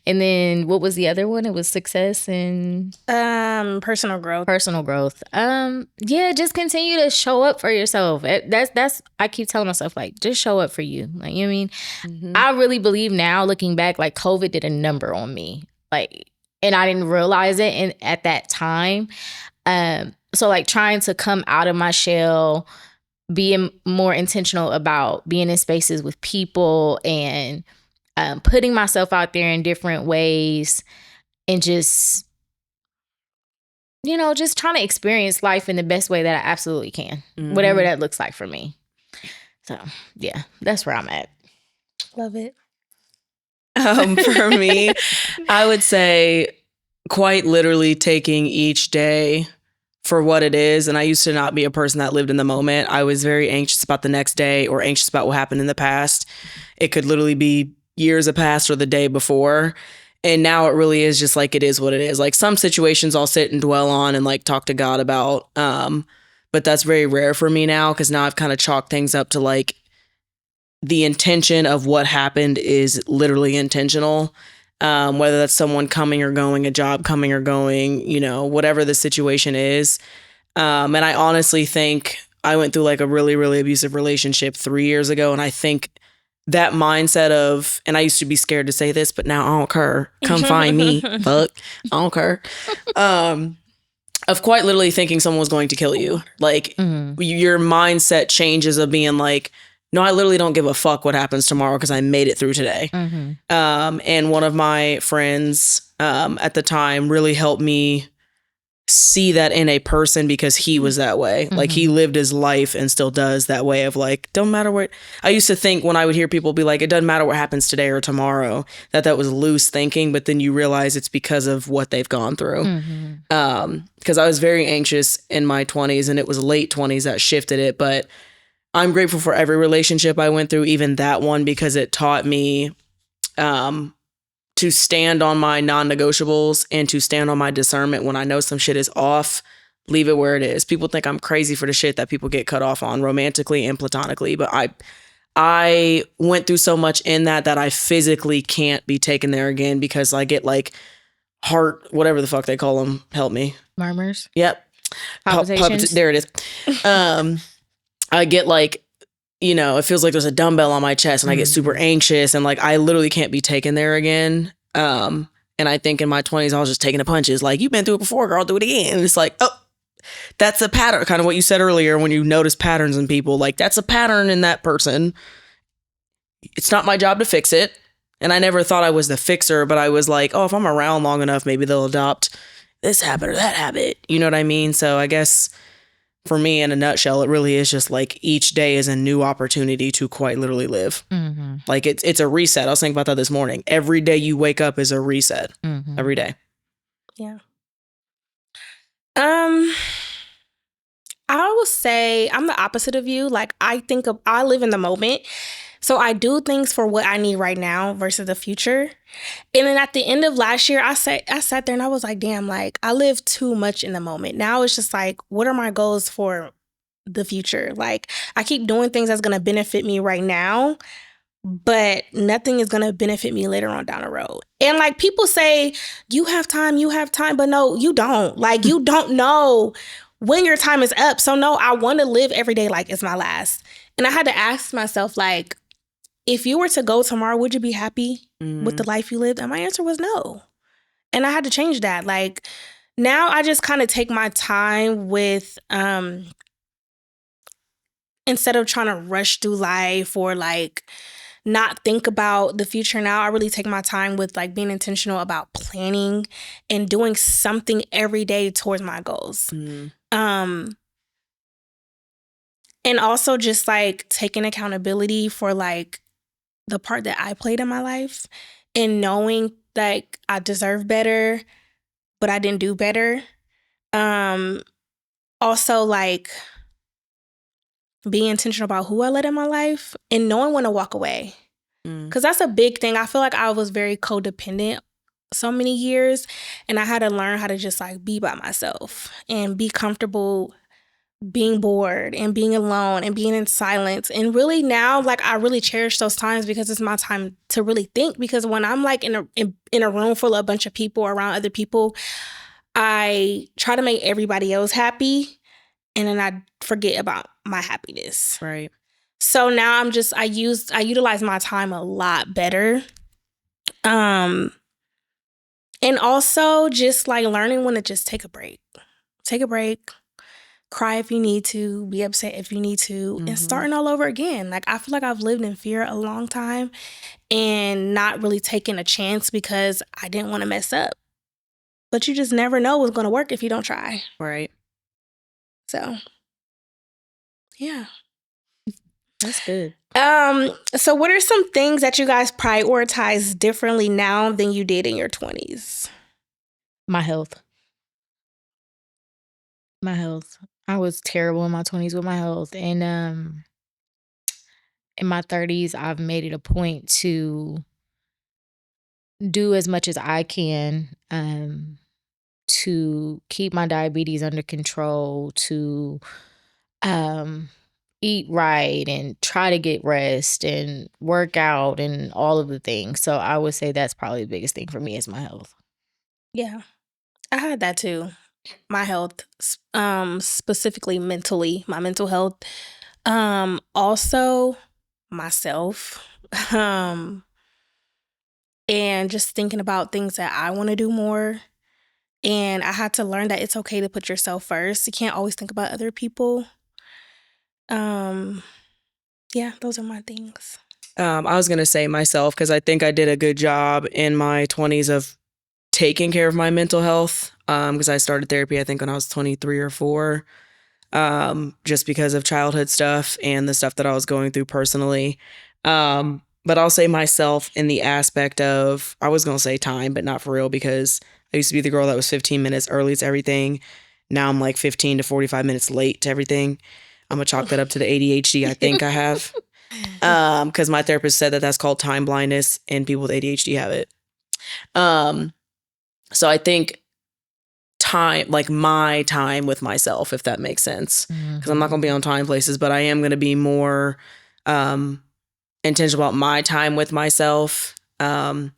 then what was the other one? It was success and personal growth. Personal growth. Yeah, just continue to show up for yourself. That's I keep telling myself, like, just show up for you. Like, you know what I mean? I really believe now, looking back, like, COVID did a number on me. Like, and I didn't realize it at that time. So like, trying to come out of my shell, being more intentional about being in spaces with people, and putting myself out there in different ways, and just, you know, just trying to experience life in the best way that I absolutely can, whatever that looks like for me. So yeah, that's where I'm at. Love it. For me, I would say quite literally taking each day for what it is. And I used to not be a person that lived in the moment. I was very anxious about the next day or anxious about what happened in the past. It could literally be years have passed or the day before. And now it really is just like, it is what it is. Like, some situations I'll sit and dwell on and like talk to God about. But that's very rare for me now, because now I've kind of chalked things up to like, the intention of what happened is literally intentional. Whether that's someone coming or going, a job coming or going, you know, whatever the situation is. And I honestly think I went through like a really, really abusive relationship 3 years ago. And I think that mindset of, and I used to be scared to say this, but now I don't care. Come find me. Fuck. I don't care. Of quite literally thinking someone was going to kill you. Like, your mindset changes of being like, no, I literally don't give a fuck what happens tomorrow because I made it through today. And one of my friends at the time really helped me see that in a person, because he was that way. Like, he lived his life and still does that way of like, don't matter what. I used to think when I would hear people be like, it doesn't matter what happens today or tomorrow, that was loose thinking. But then you realize it's because of what they've gone through. Because I was very anxious in my 20s, and it was late 20s that shifted it. But I'm grateful for every relationship I went through, even that one, because it taught me to stand on my non-negotiables and to stand on my discernment. When I know some shit is off, leave it where it is. People think I'm crazy for the shit that people get cut off on, romantically and platonically, but I went through so much in that I physically can't be taken there again, because I get like heart, whatever the fuck they call them. Help me. Murmurs. Yep. Palpitations. There it is. I get like, you know, it feels like there's a dumbbell on my chest, and I get super anxious, and like, I literally can't be taken there again. And I think in my 20s, I was just taking the punches. Like, you've been through it before, girl, do it again. And it's like, oh, that's a pattern. Kind of what you said earlier, when you notice patterns in people, like, that's a pattern in that person. It's not my job to fix it. And I never thought I was the fixer, but I was like, oh, if I'm around long enough, maybe they'll adopt this habit or that habit. You know what I mean? So I guess for me, in a nutshell, it really is just like, each day is a new opportunity to quite literally live. Like, it's a reset. I was thinking about that this morning. Every day you wake up is a reset. Every day. Yeah. I would say I'm the opposite of you. Like I live in the moment. So I do things for what I need right now versus the future. And then at the end of last year, I sat there and I was like, damn, like I live too much in the moment. Now it's just like, what are my goals for the future? Like I keep doing things that's gonna benefit me right now, but nothing is going to benefit me later on down the road. And like people say, you have time, but no, you don't. Like you don't know when your time is up. So no, I want to live every day like it's my last. And I had to ask myself, like, if you were to go tomorrow, would you be happy with the life you lived? And my answer was no. And I had to change that. Like now I just kind of take my time with instead of trying to rush through life or like not think about the future now. I really take my time with like being intentional about planning and doing something every day towards my goals. And also just like taking accountability for like the part that I played in my life and knowing like I deserve better, but I didn't do better. Also like being intentional about who I let in my life and knowing when to walk away. Because that's a big thing. I feel like I was very codependent so many years, and I had to learn how to just like be by myself and be comfortable being bored and being alone and being in silence. And really now, like I really cherish those times because it's my time to really think. Because when I'm like in a room full of a bunch of people around other people, I try to make everybody else happy, and then I forget about my happiness. Right. So now I utilize my time a lot better. And also just like learning when to just take a break. Take a break, cry if you need to, be upset if you need to, and starting all over again. Like I feel like I've lived in fear a long time and not really taking a chance because I didn't want to mess up. But you just never know what's going to work if you don't try. Right. So, yeah. That's good. So what are some things that you guys prioritize differently now than you did in your 20s? My health. I was terrible in my 20s with my health. And in my 30s, I've made it a point to do as much as I can to keep my diabetes under control, to eat right and try to get rest and work out and all of the things. So I would say that's probably the biggest thing for me is my health. Yeah, I had that too. My health, specifically mentally, my mental health. Also myself. And just thinking about things that I want to do more. And I had to learn that it's okay to put yourself first. You can't always think about other people. Yeah, those are my things. I was going to say myself because I think I did a good job in my 20s of taking care of my mental health because I started therapy, I think, when I was 23 or 4, just because of childhood stuff and the stuff that I was going through personally. But I'll say myself in the aspect of, I was going to say time, but not for real, because I used to be the girl that was 15 minutes early to everything. Now I'm like 15 to 45 minutes late to everything. I'm going to chalk that up to the ADHD I think I have. Because my therapist said that that's called time blindness and people with ADHD have it. So I think time, like my time with myself, if that makes sense, because I'm not going to be on time places, but I am going to be more intentional about my time with myself and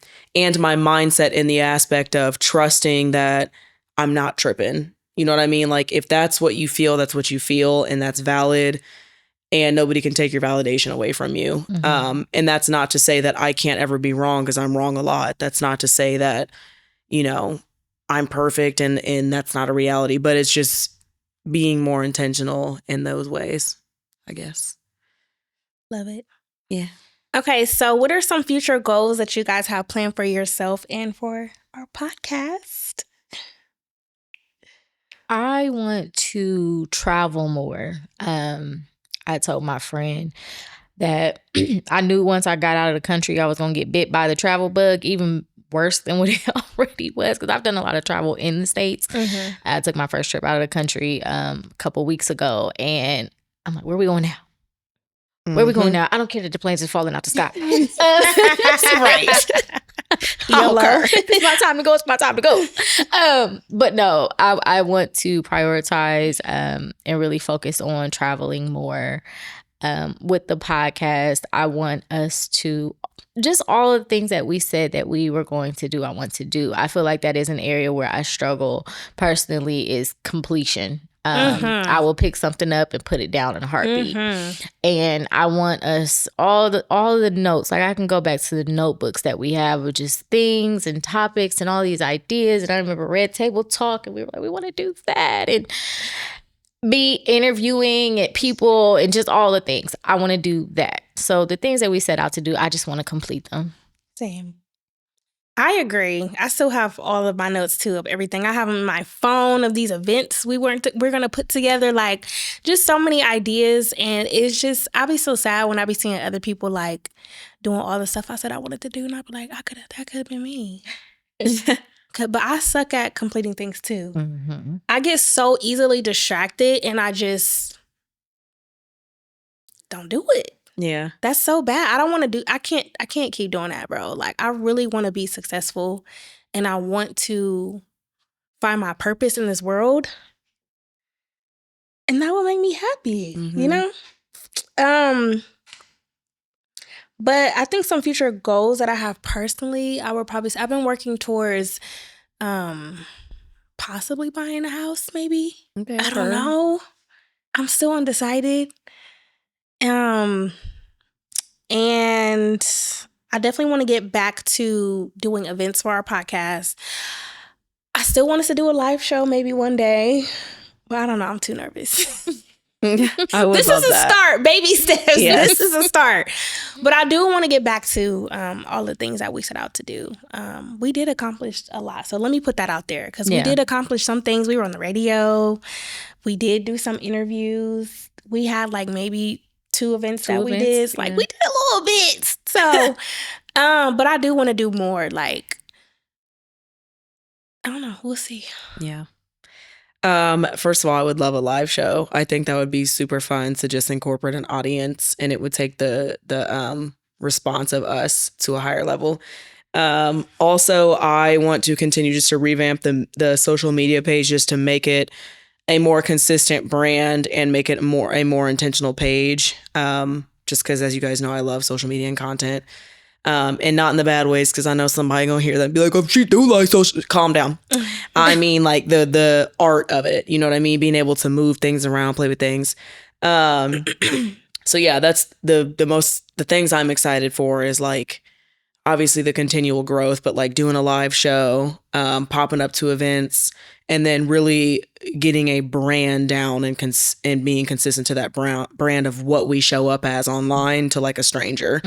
my mindset in the aspect of trusting that I'm not tripping. You know what I mean? Like if that's what you feel, that's what you feel, and that's valid. And nobody can take your validation away from you. And that's not to say that I can't ever be wrong, because I'm wrong a lot. That's not to say that, you know, I'm perfect and that's not a reality. But it's just being more intentional in those ways, I guess. Love it. Yeah. Okay, so what are some future goals that you guys have planned for yourself and for our podcast? I want to travel more. I told my friend that I knew once I got out of the country, I was going to get bit by the travel bug, even worse than what it already was, because I've done a lot of travel in the States. I took my first trip out of the country a couple weeks ago, and I'm like, where are we going now? Where are we going now? I don't care that the planes are falling out the sky. Right. YOLO. It's my time to go. It's my time to go. But no, I want to prioritize and really focus on traveling more. With the podcast, I want us to just all of the things that we said that we were going to do, I want to do. I feel like that is an area where I struggle personally, is completion. I will pick something up and put it down in a heartbeat. And I want us all the notes, like I can go back to the notebooks that we have of just things and topics and all these ideas. And I remember Red Table Talk, and we were like, we want to do that, and be interviewing at people and just all the things. I want to do that. So the things that we set out to do, I just want to complete them. Same. I agree. I still have all of my notes too of everything. I have on my phone of these events we're going to put together, like just so many ideas. And it's just, I'll be so sad when I be seeing other people like doing all the stuff I said I wanted to do. And I'll be like, that could have been me. But I suck at completing things too. I get so easily distracted and I just don't do it. Yeah. That's so bad. I don't want to do, I can't keep doing that, bro. Like, I really want to be successful and I want to find my purpose in this world. And that will make me happy, you know? But I think some future goals that I have personally, I've been working towards possibly buying a house, maybe. Okay, I don't know. I'm still undecided. And I definitely want to get back to doing events for our podcast. I still want us to do a live show maybe one day. But I don't know. I'm too nervous. I would This love is a that. start. Baby steps. Yes. This is a start. But I do want to get back to all the things that we set out to do. We did accomplish a lot. So let me put that out there, because we did accomplish some things. We were on the radio. We did do some interviews. We had like maybe two events that we did. Like, we did a little bit. So, but I do want to do more. Like, I don't know. We'll see. Yeah. First of all, I would love a live show. I think that would be super fun to just incorporate an audience, and it would take the response of us to a higher level. Also, I want to continue just to revamp the social media page, just to make it a more consistent brand and make it a more intentional page. Just because, as you guys know, I love social media and content. And not in the bad ways, because I know somebody gonna hear that and be like, oh, she do like social. Calm down. I mean, like the art of it, you know what I mean? Being able to move things around, play with things. So yeah, that's the things I'm excited for is like, obviously the continual growth, but like doing a live show, popping up to events, and then really getting a brand down and being consistent to that brand of what we show up as online to like a stranger.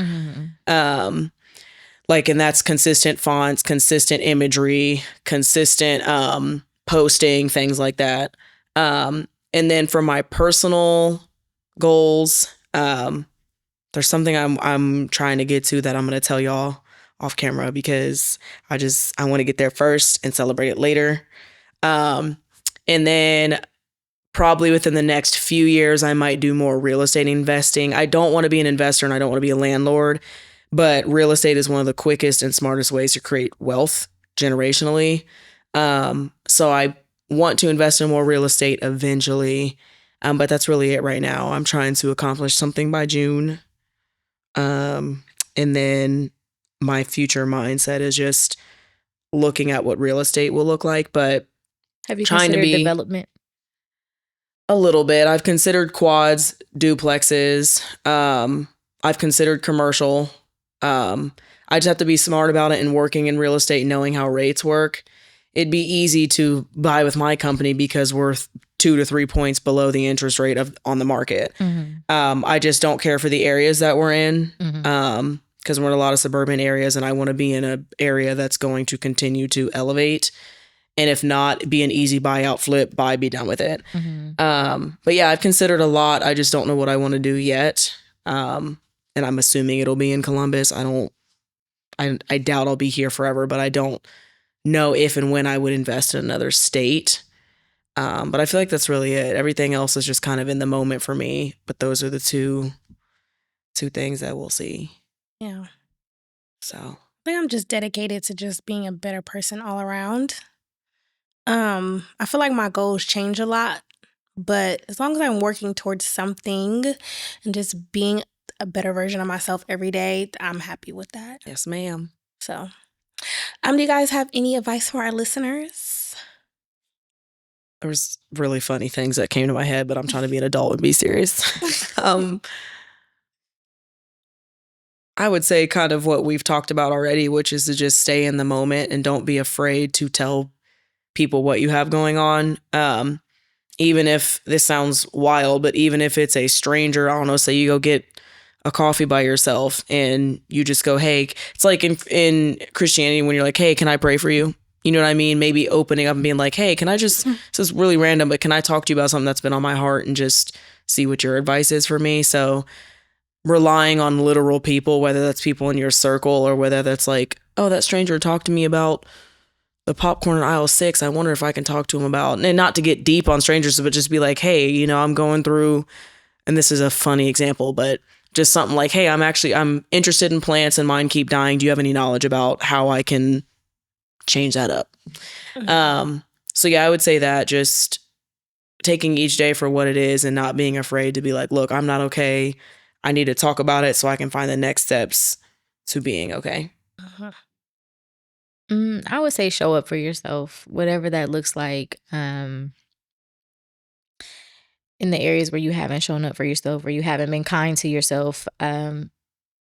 Like, and that's consistent fonts, consistent imagery, consistent posting, things like that. And then for my personal goals, there's something I'm trying to get to that I'm going to tell y'all off camera, because I want to get there first and celebrate it later. And then probably within the next few years, I might do more real estate investing. I don't want to be an investor and I don't want to be a landlord, but real estate is one of the quickest and smartest ways to create wealth generationally. So I want to invest in more real estate eventually. But that's really it right now. I'm trying to accomplish something by June. And then my future mindset is just looking at what real estate will look like, but have you trying to considered be development? A little bit. I've considered quads, duplexes. I've considered commercial. I just have to be smart about it and working in real estate, knowing how rates work. It'd be easy to buy with my company because we're 2 to 3 points below the interest rate on the market. I just don't care for the areas that we're in, because we're in a lot of suburban areas, and I want to be in an area that's going to continue to elevate. And if not, be an easy buyout, flip, buy, be done with it. But yeah, I've considered a lot. I just don't know what I want to do yet. And I'm assuming it'll be in Columbus. I I doubt I'll be here forever, but I don't know if and when I would invest in another state. But I feel like that's really it. Everything else is just kind of in the moment for me. But those are the two things that we'll see. Yeah. So I think I'm just dedicated to just being a better person all around. I feel like my goals change a lot, but as long as I'm working towards something and just being a better version of myself every day, I'm happy with that. yes, ma'am. So, do you guys have any advice for our listeners? There was really funny things that came to my head, but I'm trying to be an adult and be serious. I would say kind of what we've talked about already, which is to just stay in the moment and don't be afraid to tell people what you have going on. Even if this sounds wild, but even if it's a stranger, I don't know, say you go get a coffee by yourself and you just go, hey, it's like in Christianity when you're like, hey, can I pray for you? You know what I mean? Maybe opening up and being like, hey, can I just, this is really random, but can I talk to you about something that's been on my heart and just see what your advice is for me? So relying on literal people, whether that's people in your circle or whether that's like, oh, that stranger talked to me about the popcorn in aisle 6. I wonder if I can talk to him about, and not to get deep on strangers, but just be like, hey, you know, I'm going through, and this is a funny example, but just something like, hey, I'm interested in plants and mine keep dying. Do you have any knowledge about how I can change that up? So yeah, I would say that just taking each day for what it is and not being afraid to be like, look, I'm not okay. I need to talk about it so I can find the next steps to being okay. I would say show up for yourself, whatever that looks like. In the areas where you haven't shown up for yourself, where you haven't been kind to yourself,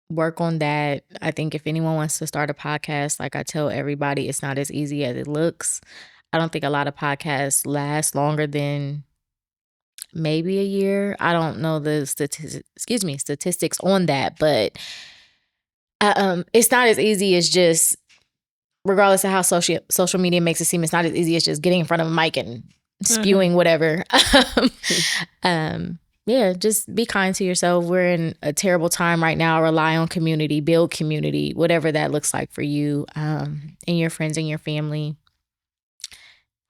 work on that. I think if anyone wants to start a podcast, like I tell everybody, it's not as easy as it looks. I don't think a lot of podcasts last longer than maybe a year. I don't know the statistics on that, but it's not as easy as just, regardless of how social media makes it seem, it's not as easy as just getting in front of a mic and spewing whatever. Yeah, just be kind to yourself. We're in a terrible time right now. Rely on community, build community, whatever that looks like for you, and your friends and your family.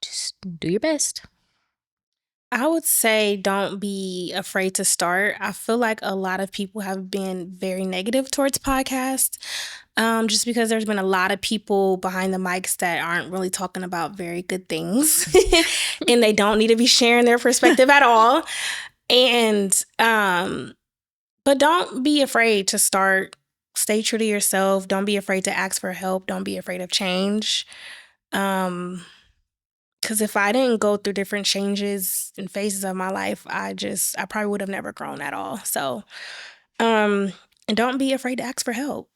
Just do your best. I would say don't be afraid to start. I feel like a lot of people have been very negative towards podcasts, just because there's been a lot of people behind the mics that aren't really talking about very good things and they don't need to be sharing their perspective at all. And, but don't be afraid to start. Stay true to yourself. Don't be afraid to ask for help. Don't be afraid of change. Because if I didn't go through different changes and phases of my life, I probably would have never grown at all. So, and don't be afraid to ask for help.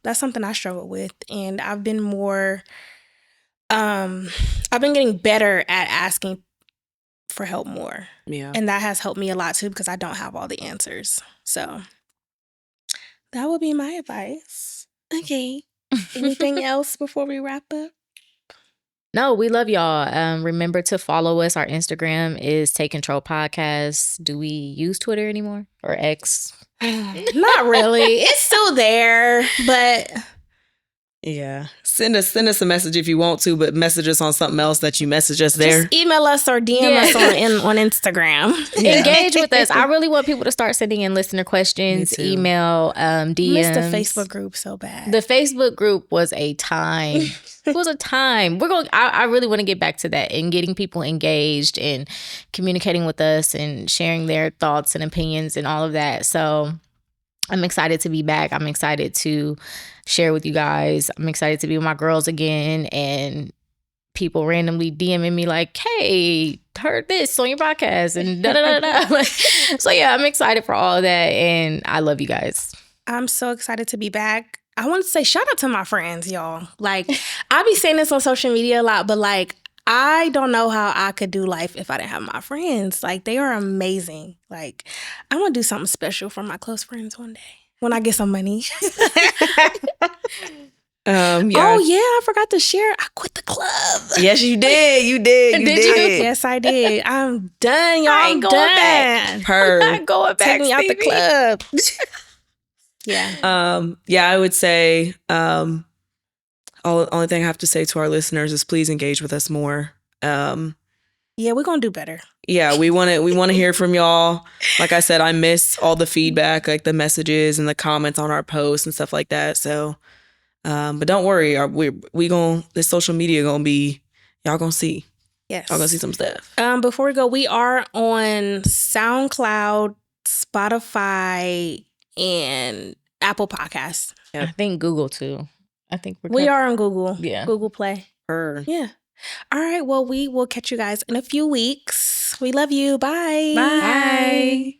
That's something I struggle with. And I've been getting better at asking for help more. Yeah. And that has helped me a lot too, because I don't have all the answers. So that would be my advice. Okay. Anything else before we wrap up? No, we love y'all. Remember to follow us. Our Instagram is Take Control Podcast. Do we use Twitter anymore or X? Not really. It's still there, but yeah. Send us a message if you want to, but message us on something else that you message us there. Just email us or DM us on Instagram. Yeah. Engage with us. I really want people to start sending in listener questions, email, DMs. Missed the Facebook group so bad. The Facebook group was a time. It was a time. I really want to get back to that and getting people engaged and communicating with us and sharing their thoughts and opinions and all of that. So I'm excited to be back. I'm excited to share with you guys. I'm excited to be with my girls again, and people randomly DMing me like, hey, heard this on your podcast and da da da da. So yeah, I'm excited for all of that, and I love you guys. I'm so excited to be back. I want to say shout out to my friends, y'all. Like, I be saying this on social media a lot, but like, I don't know how I could do life if I didn't have my friends. Like, they are amazing. Like, I want to do something special for my close friends one day when I get some money. Yeah. Oh, yeah, I forgot to share. I quit the club. Yes, you did. You did. You Did you? Yes, I did. I'm done, y'all. I ain't I'm going done. back. I'm not going back. Take me out the club. Yeah. Yeah, I would say only thing I have to say to our listeners is please engage with us more. Yeah, we're gonna do better. Yeah, we want to hear from y'all. Like I said, I miss all the feedback, like the messages and the comments on our posts and stuff like that. So, but don't worry, we gonna this social media gonna be y'all gonna see. Yes. Y'all gonna see some stuff. Before we go, we are on SoundCloud, Spotify, and Apple Podcasts. Yep. I think Google too. I think We are on Google. Yeah. Google Play. Her. Yeah. All right. Well, we will catch you guys in a few weeks. We love you. Bye. Bye.